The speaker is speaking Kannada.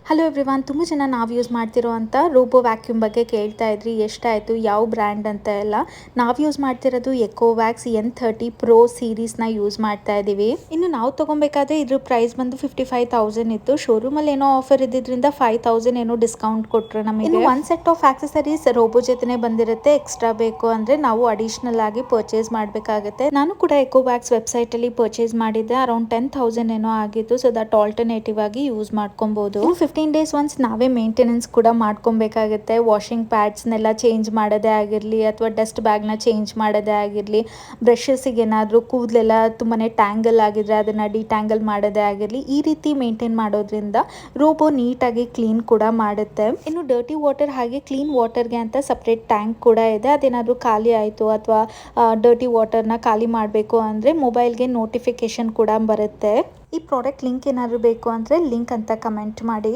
ಹಲೋ ಎವ್ರಿವಾನ್, ತುಂಬ ಜನ ನಾವು ಯೂಸ್ ಮಾಡ್ತಿರೋ ಅಂಥ ರೋಬೋ ವ್ಯಾಕ್ಯೂಮ್ ಬಗ್ಗೆ ಕೇಳ್ತಾ ಇದ್ರಿ. ಎಷ್ಟಾಯಿತು, ಯಾವ ಬ್ರ್ಯಾಂಡ್ ಅಂತ ಎಲ್ಲ. ನಾವು ಯೂಸ್ ಮಾಡ್ತಿರೋದು ಎಕೋವ್ಯಾಕ್ಸ್ N30 Pro ಸೀರೀಸ್ನ ಯೂಸ್ ಮಾಡ್ತಾ ಇದ್ದೀವಿ. ಇನ್ನು ನಾವು ತೊಗೊಬೇಕಾದ್ರೆ ಇದ್ರ ಪ್ರೈಸ್ ಬಂದು 55,000 ಇತ್ತು. ಶೋರೂಮಲ್ಲಿ ಏನೋ ಆಫರ್ ಇದ್ದಿದ್ದರಿಂದ 5,000 ಏನೋ ಡಿಸ್ಕೌಂಟ್ ಕೊಟ್ಟರು ನಮಗೆ. ಇನ್ನು ಒಂದು ಸೆಟ್ ಆಫ್ ಆಕ್ಸೆಸರೀಸ್ ರೋಬೋ ಜೊತೆನೇ ಬಂದಿರುತ್ತೆ. ಎಕ್ಸ್ಟ್ರಾ ಬೇಕು ಅಂದರೆ ನಾವು ಅಡಿಷ್ನಲ್ ಆಗಿ ಪರ್ಚೇಸ್ ಮಾಡಬೇಕಾಗುತ್ತೆ. ನಾನು ಕೂಡ ಎಕೋವ್ಯಾಕ್ಸ್ ವೆಬ್ಸೈಟಲ್ಲಿ ಪರ್ಚೇಸ್ ಮಾಡಿದ್ದೆ. ಅರೌಂಡ್ 10,000 ಏನೋ ಆಗಿತ್ತು. ಸೊ ದಟ್ ಆಲ್ಟರ್ನೇಟಿವ್ ಆಗಿ ಯೂಸ್ ಮಾಡ್ಕೊಬೋದು. 15 ಡೇಸ್ ಒನ್ಸ್ ನಾವೇ ಮೇಂಟೆನೆನ್ಸ್ ಕೂಡ ಮಾಡ್ಕೊಬೇಕಾಗುತ್ತೆ. ವಾಷಿಂಗ್ ಪ್ಯಾಡ್ಸ್ನೆಲ್ಲ ಚೇಂಜ್ ಮಾಡೋದೇ ಆಗಿರಲಿ, ಅಥವಾ ಡಸ್ಟ್ ಬ್ಯಾಗ್ನ ಚೇಂಜ್ ಮಾಡೋದೇ ಆಗಿರಲಿ, ಬ್ರಷಸ್ಸಿಗೆ ಏನಾದರೂ ಕೂದಲೆಲ್ಲ ತುಂಬಾ ಟ್ಯಾಂಗಲ್ ಆಗಿದ್ರೆ ಅದನ್ನು ಡಿಟ್ಯಾಂಗಲ್ ಮಾಡೋದೇ ಆಗಿರಲಿ, ಈ ರೀತಿ ಮೇಂಟೈನ್ ಮಾಡೋದ್ರಿಂದ ರೋಬೋ ನೀಟಾಗಿ ಕ್ಲೀನ್ ಕೂಡ ಮಾಡುತ್ತೆ. ಇನ್ನು ಡರ್ಟಿ ವಾಟರ್ ಹಾಗೆ ಕ್ಲೀನ್ ವಾಟರ್ಗೆ ಅಂತ ಸಪ್ರೇಟ್ ಟ್ಯಾಂಕ್ ಕೂಡ ಇದೆ. ಅದೇನಾದರೂ ಖಾಲಿ ಆಯಿತು ಅಥವಾ ಡರ್ಟಿ ವಾಟರ್ನ ಖಾಲಿ ಮಾಡಬೇಕು ಅಂದರೆ ಮೊಬೈಲ್ಗೆ ನೋಟಿಫಿಕೇಶನ್ ಕೂಡ ಬರುತ್ತೆ. ಈ ಪ್ರಾಡಕ್ಟ್ ಲಿಂಕ್ ಏನಾದರೂ ಬೇಕು ಅಂದರೆ ಲಿಂಕ್ ಅಂತ ಕಮೆಂಟ್ ಮಾಡಿ.